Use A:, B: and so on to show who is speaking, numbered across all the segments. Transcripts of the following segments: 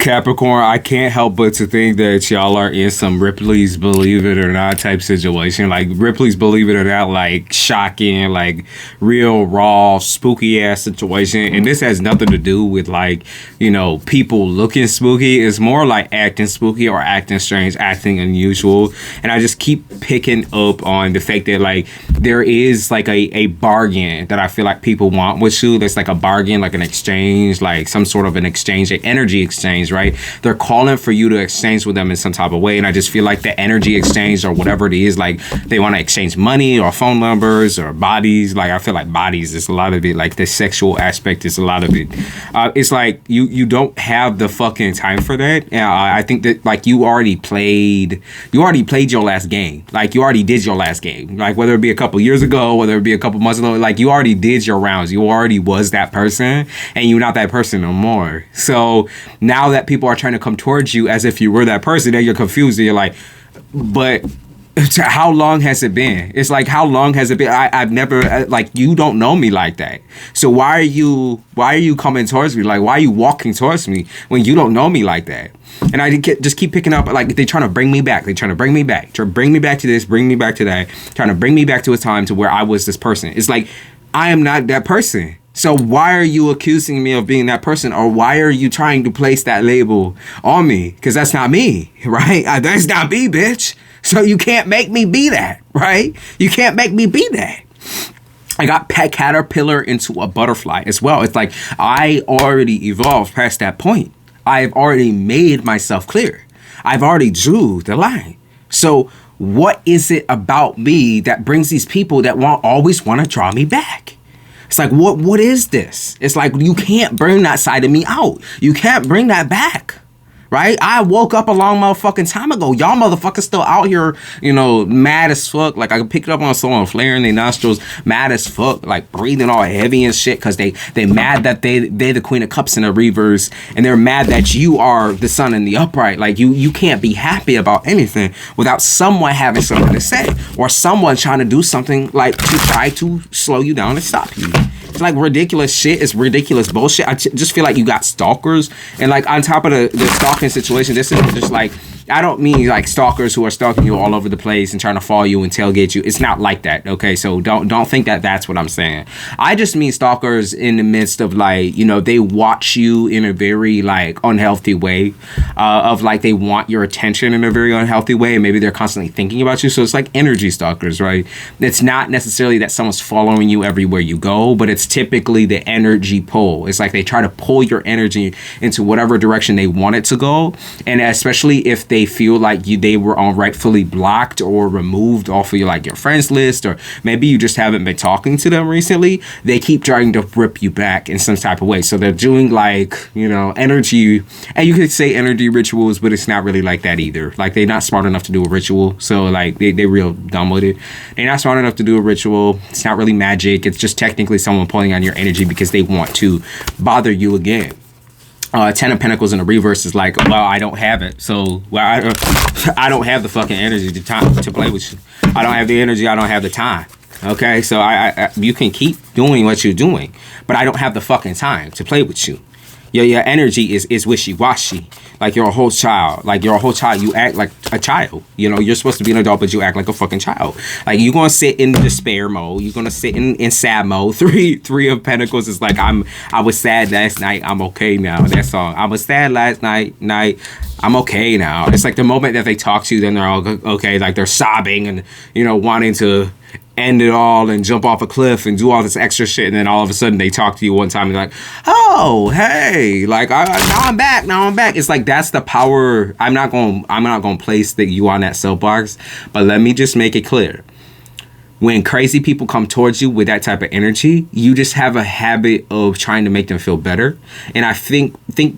A: Capricorn, I can't help but to think that y'all are in some Ripley's Believe It or Not type situation. Like Ripley's Believe It or Not, like shocking, like real raw, spooky ass situation. And this has nothing to do with like, you know, people looking spooky. It's more like acting spooky or acting strange, acting unusual. And I just keep picking up on the fact that like there is like a bargain that I feel like people want with you. That's like a bargain, like an exchange, like some sort of an exchange, an energy exchange, right? They're calling for you to exchange with them in some type of way. And I just feel like the energy exchange or whatever it is, like they want to exchange money or phone numbers or bodies. Like I feel like bodies is a lot of it. Like the sexual aspect is a lot of it. It's like you don't have the fucking time for that. I think that like you already played your last game. Like you already did your last game. Like whether it be a couple years ago, whether it be a couple months ago, like you already did your rounds. You already was that person and you're not that person no more. So now that people are trying to come towards you as if you were that person, then you're confused and you're like, but how long has it been? It's like, how long has it been? I've never, like, you don't know me like that. So why are you coming towards me? Like, why are you walking towards me when you don't know me like that? And I just keep picking up, like, they're trying to bring me back. They're trying to bring me back. Trying to bring me back to this, bring me back to that. Trying to bring me back to a time to where I was this person. It's like, I am not that person. So why are you accusing me of being that person? Or why are you trying to place that label on me? Because that's not me, right? That's not me, bitch. So you can't make me be that, right? You can't make me be that. I got caterpillar into a butterfly as well. It's like I already evolved past that point. I've already made myself clear. I've already drew the line. So what is it about me that brings these people that always want to draw me back? It's like, what is this? It's like, you can't bring that side of me out. You can't bring that back. Right? I woke up a long motherfucking time ago. Y'all motherfuckers still out here, you know, mad as fuck. Like I picked up on someone flaring their nostrils, mad as fuck, like breathing all heavy and shit, because they mad that they the Queen of Cups in the reverse, and they're mad that you are the Sun in the upright. Like you can't be happy about anything without someone having something to say or someone trying to do something like to try to slow you down and stop you. It's like ridiculous shit. It's ridiculous bullshit. I just feel like you got stalkers. And like on top of the stalking situation, this is just like, I don't mean like stalkers who are stalking you all over the place and trying to follow you and tailgate you. It's not like that, okay? So don't think that that's what I'm saying. I just mean stalkers in the midst of like, you know, they watch you in a very like unhealthy way, of like they want your attention in a very unhealthy way, and maybe they're constantly thinking about you. So it's like energy stalkers, right? It's not necessarily that someone's following you everywhere you go, but it's typically the energy pull. It's like they try to pull your energy into whatever direction they want it to go, and especially if they feel like they were rightfully blocked or removed off of your friends list, or maybe you just haven't been talking to them recently, they keep trying to rip you back in some type of way. So they're doing like, you know, energy, and you could say energy rituals, but it's not really like that either. Like they're not smart enough to do a ritual, so like they real dumb with it. They're not smart enough to do a ritual. It's not really magic. It's just technically someone pulling on your energy because they want to bother you again. 10 of Pentacles in the reverse is like, well, I don't have it. So, well, I don't have the fucking energy to play with you. I don't have the energy. I don't have the time. Okay, so I you can keep doing what you're doing, but I don't have the fucking time to play with you. Your energy is wishy-washy. Like you're a whole child. You act like a child. You know, you're supposed to be an adult, but you act like a fucking child. Like you're gonna sit in despair mode. You're gonna sit in sad mode. Three of Pentacles is like I was sad last night. I'm okay now. That song. I was sad last night. I'm okay now. It's like the moment that they talk to you, then they're all okay. Like they're sobbing and, you know, wanting to end it all and jump off a cliff and do all this extra shit, and then all of a sudden they talk to you one time and like, oh hey, like now I'm back. It's like that's the power. I'm not gonna place you on that soapbox, but let me just make it clear. When crazy people come towards you with that type of energy, you just have a habit of trying to make them feel better. And I think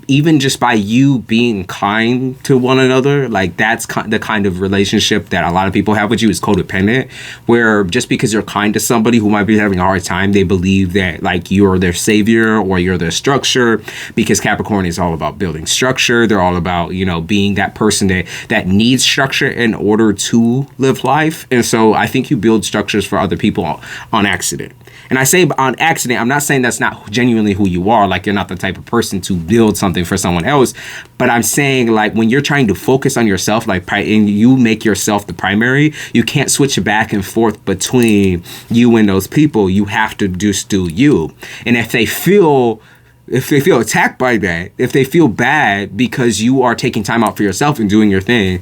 A: even just by you being kind to one another, like that's the kind of relationship that a lot of people have with you is codependent, where just because you're kind to somebody who might be having a hard time, they believe that like you're their savior or you're their structure, because Capricorn is all about building structure. They're all about, you know, being that person that needs structure in order to live life. And so I think you build structure for other people on accident. And I say on accident, I'm not saying that's not genuinely who you are. Like, you're not the type of person to build something for someone else. But I'm saying, like, when you're trying to focus on yourself, like, and you make yourself the primary, you can't switch back and forth between you and those people. You have to just do you. And if they feel attacked by that, if they feel bad because you are taking time out for yourself and doing your thing,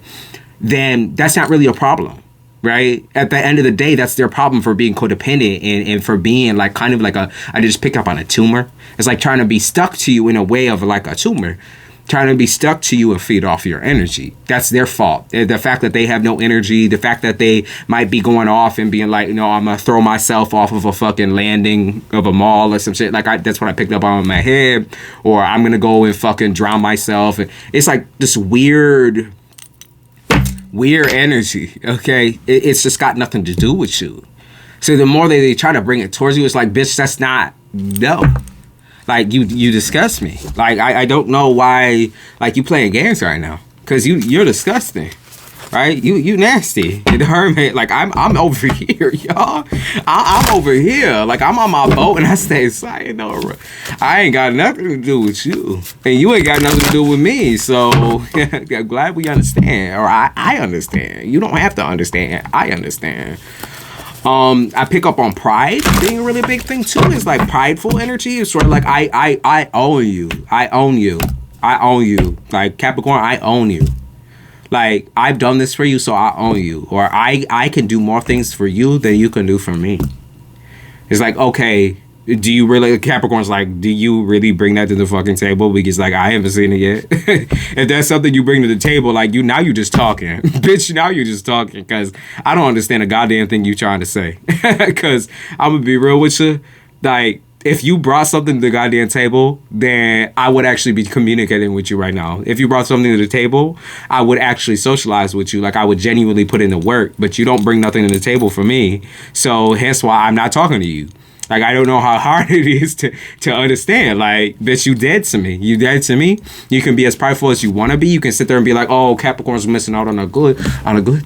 A: then that's not really a problem. Right? At the end of the day, that's their problem for being codependent and for being like kind of like I just picked up on a tumor. It's like trying to be stuck to you in a way of like a tumor, trying to be stuck to you and feed off your energy. That's their fault. The fact that they have no energy, the fact that they might be going off and being like, I'm going to throw myself off of a fucking landing of a mall or some shit. Like, that's what I picked up on in my head. Or I'm going to go and fucking drown myself. It's like this weird energy, okay? It's just got nothing to do with you. So the more they try to bring it towards you, it's like, bitch, that's not, no. Like, you disgust me. Like, I don't know why, like, you playing games right now. Because you're disgusting, right? You nasty. It hurt me. Like, I'm over here, y'all. I'm over here. Like, I'm on my boat and I stay sayonara. I ain't got nothing to do with you. And you ain't got nothing to do with me. So, I'm glad we understand. Or I understand. You don't have to understand. I understand. I pick up on pride being a really big thing too. It's like prideful energy. It's sort of like I own you. I own you. I own you. Like, Capricorn, I own you. Like, I've done this for you, so I own you. Or I can do more things for you than you can do for me. It's like, okay, do you really, Capricorn's like, do you really bring that to the fucking table? Because, like, I haven't seen it yet. If that's something you bring to the table, like, now you're just talking. Bitch, now you're just talking. Because I don't understand a goddamn thing you trying to say. Because I'm going to be real with you. Like, if you brought something to the goddamn table, then I would actually be communicating with you right now. If you brought something to the table, I would actually socialize with you. Like, I would genuinely put in the work. But you don't bring nothing to the table for me. So hence why I'm not talking to you. Like, I don't know how hard it is to understand. Like, bitch, you dead to me. You dead to me. You can be as prideful as you want to be. You can sit there and be like, oh, Capricorn's missing out on a good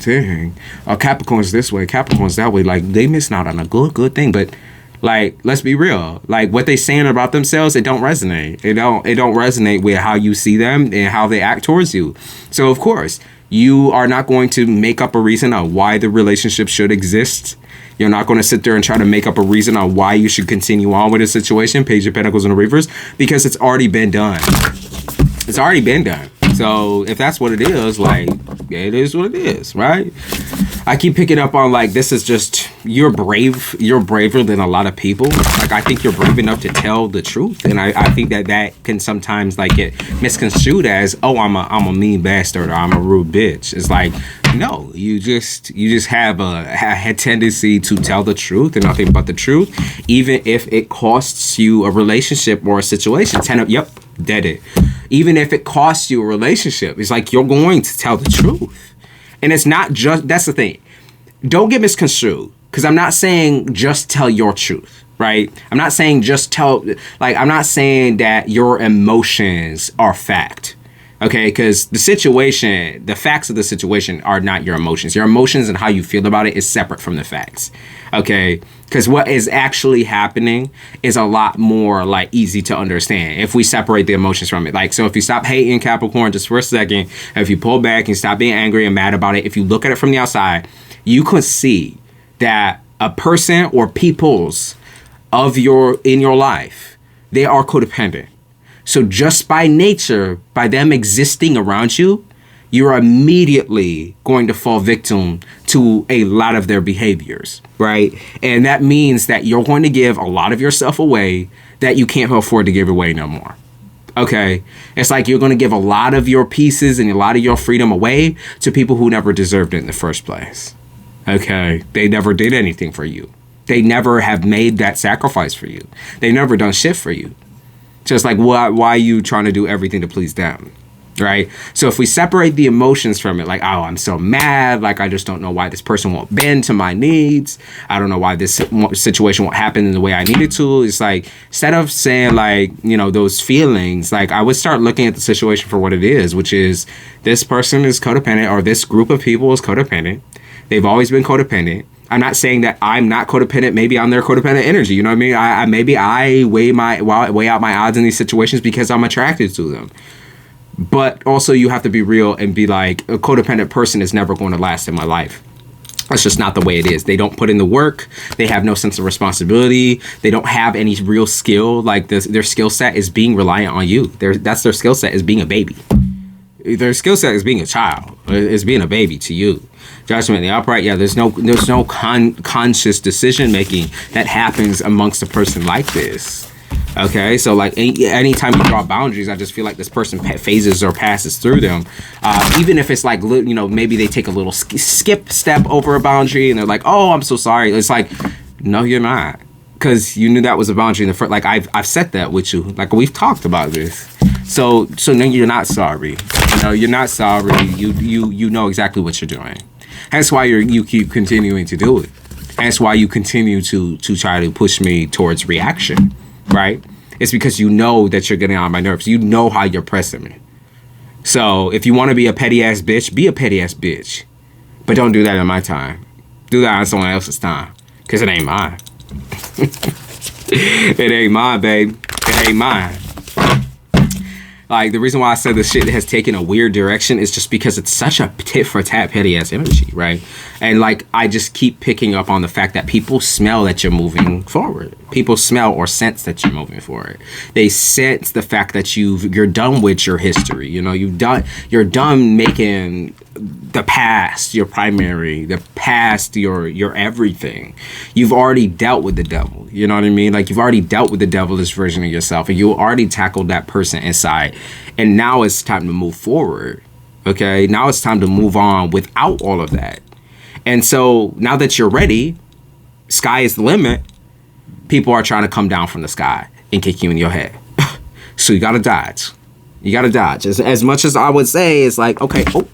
A: thing. Capricorn's this way, Capricorn's that way. Like, they missing out on a good thing. But, like, let's be real. Like, what they saying about themselves, it don't resonate. It don't resonate with how you see them and how they act towards you. So, of course, you are not going to make up a reason on why the relationship should exist. You're not going to sit there and try to make up a reason on why you should continue on with a situation, Page of Pentacles in the reverse, because it's already been done. It's already been done. So if that's what it is, like, it is what it is, right? I keep picking up on, like, this is just, you're brave. You're braver than a lot of people. Like, I think you're brave enough to tell the truth. And I think that can sometimes, like, get misconstrued as, oh, I'm a mean bastard or I'm a rude bitch. It's like, no, you just have a tendency to tell the truth and nothing but the truth, even if it costs you a relationship or a situation. Dead it. Even if it costs you a relationship, it's like you're going to tell the truth. And it's not just, that's the thing. Don't get misconstrued, because I'm not saying just tell your truth, right? I'm not saying just tell, like, I'm not saying that your emotions are fact. Okay, because the situation, the facts of the situation are not your emotions. Your emotions and how you feel about it is separate from the facts. Okay, because what is actually happening is a lot more, like, easy to understand if we separate the emotions from it. Like, so if you stop hating Capricorn just for a second, if you pull back and stop being angry and mad about it, if you look at it from the outside, you could see that a person or peoples in your life, they are codependent. So just by nature, by them existing around you, you're immediately going to fall victim to a lot of their behaviors, right? And that means that you're going to give a lot of yourself away that you can't afford to give away no more. Okay? It's like you're going to give a lot of your pieces and a lot of your freedom away to people who never deserved it in the first place. Okay? They never did anything for you. They never have made that sacrifice for you. They never done shit for you. Just like, why are you trying to do everything to please them, right? So if we separate the emotions from it, like, oh, I'm so mad, like, I just don't know why this person won't bend to my needs. I don't know why this situation won't happen in the way I need it to. It's like, instead of saying, like, you know, those feelings, like, I would start looking at the situation for what it is, which is this person is codependent, or this group of people is codependent. They've always been codependent. I'm not saying that I'm not codependent. Maybe I'm their codependent energy. You know what I mean? Maybe I weigh out my odds in these situations because I'm attracted to them. But also you have to be real and be like, a codependent person is never going to last in my life. That's just not the way it is. They don't put in the work. They have no sense of responsibility. They don't have any real skill. Like their skill set is being reliant on you. That's their skill set, is being a baby. Their skill set is being a child. Is being a baby to you. Judgment in the upright. Yeah, there's no conscious decision making that happens amongst a person like this. Okay, so like anytime you draw boundaries, I just feel like this person phases or passes through them. Even if it's like, you know, maybe they take a little skip step over a boundary and they're like, oh, I'm so sorry. It's like, no, you're not. Because you knew that was a boundary in the first. Like I've set that with you. Like we've talked about this. So no, you're not sorry. You know, you're not sorry. You know exactly what you're doing. That's why you keep continuing to do it. That's why you continue to try to push me towards reaction. Right? It's because you know that you're getting on my nerves. You know how you're pressing me. So if you want to be a petty ass bitch, be a petty ass bitch. But don't do that in my time. Do that on someone else's time. Because it ain't mine. It ain't mine, babe. It ain't mine. Like, the reason why I said this shit has taken a weird direction is just because it's such a tit for tat petty ass energy, right? And like, I just keep picking up on the fact that people smell that you're moving forward. People smell or sense that you're moving forward. They sense the fact that you're done with your history. You know, you're done making the past your primary, the past your everything. You've already dealt with the devil. You know what I mean? Like, you've already dealt with the devilish version of yourself, and you already tackled that person inside. And now it's time to move forward. Okay, now it's time to move on without all of that. And so now that you're ready, sky is the limit. People are trying to come down from the sky and kick you in your head. So you gotta dodge. You gotta dodge. As much as I would say, it's like, okay, oh.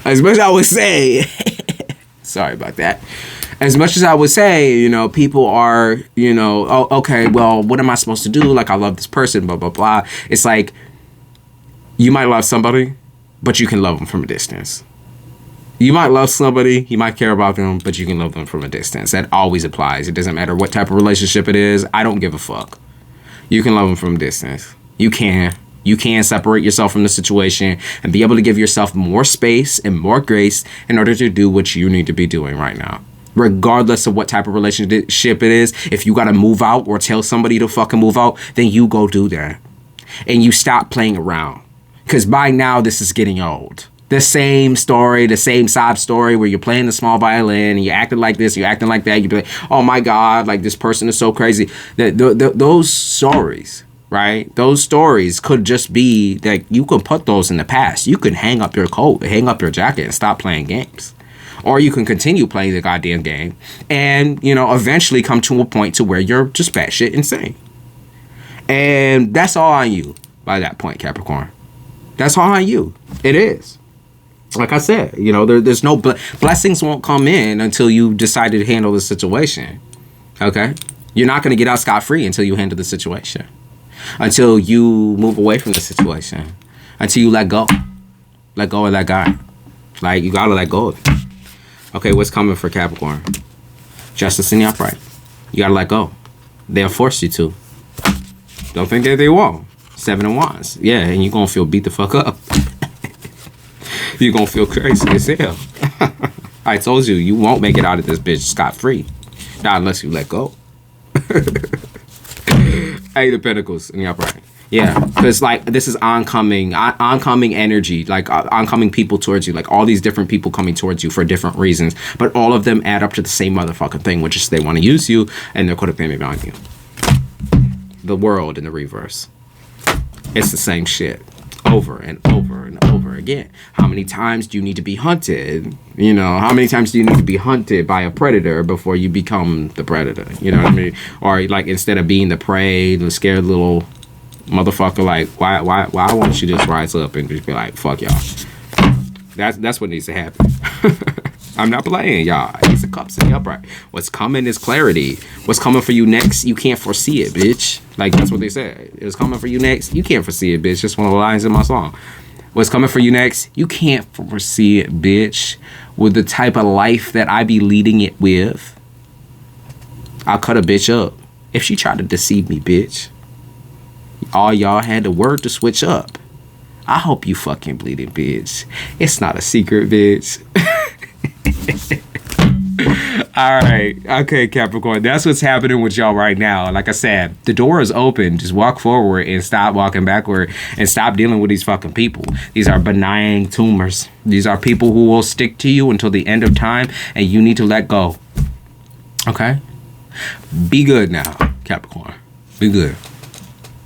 A: As much as I would say, sorry about that. As much as I would say, you know, people are, you know, oh, okay, well, what am I supposed to do? Like, I love this person, blah, blah, blah. It's like, you might love somebody, but you can love them from a distance. You might love somebody, you might care about them, but you can love them from a distance. That always applies. It doesn't matter what type of relationship it is. I don't give a fuck. You can love them from a distance. You can. You can separate yourself from the situation and be able to give yourself more space and more grace in order to do what you need to be doing right now. Regardless of what type of relationship it is, if you got to move out or tell somebody to fucking move out, then you go do that. And you stop playing around. Because by now, this is getting old. The same story, the same sob story where you're playing the small violin and you're acting like this, you're acting like that. You be like, oh my God, like this person is so crazy. Those stories, right? Those stories could just be like, you could put those in the past. You could hang up your coat, hang up your jacket and stop playing games. Or you can continue playing the goddamn game and, you know, eventually come to a point to where you're just batshit insane. And that's all on you by that point, Capricorn. That's all on you. It is. Like I said, you know, there's no blessings won't come in until you decide to handle the situation. Okay? You're not going to get out scot-free until you handle the situation. Until you move away from the situation. Until you let go. Let go of that guy. Like, you got to let go of it. Okay, what's coming for Capricorn? Justice in the upright. You got to let go. They'll force you to. Don't think that they won't. 7 of Wands. Yeah, and you're going to feel beat the fuck up. You're going to feel crazy as hell. I told you, you won't make it out of this bitch scot-free. Not unless you let go. 8 of Pentacles in the upright. Yeah, because like this is oncoming energy, like oncoming people towards you, like all these different people coming towards you for different reasons, but all of them add up to the same motherfucking thing, which is they want to use you and they're codependent on you. The world in the reverse. It's the same shit over and over and over again. How many times do you need to be hunted? You know, how many times do you need to be hunted by a predator before you become the predator? You know what I mean? Or like instead of being the prey, the scared little motherfucker, like why won't you just rise up and just be like, fuck y'all? That's what needs to happen. I'm not playing, y'all. Ace of Cups in the upright. What's coming is clarity. What's coming for you next, you can't foresee it, bitch. Like, that's what they said. It's coming for you next, you can't foresee it, bitch. Just one of the lines in my song. What's coming for you next? You can't foresee it, bitch. With the type of life that I be leading it with, I'll cut a bitch up if she tried to deceive me, bitch. All y'all had the word to switch up. I hope you fucking bleeding, bitch. It's not a secret, bitch. All right. Okay, Capricorn. That's what's happening with y'all right now. Like I said, the door is open. Just walk forward and stop walking backward and stop dealing with these fucking people. These are benign tumors. These are people who will stick to you until the end of time, and you need to let go. Okay? Be good now, Capricorn. Be good.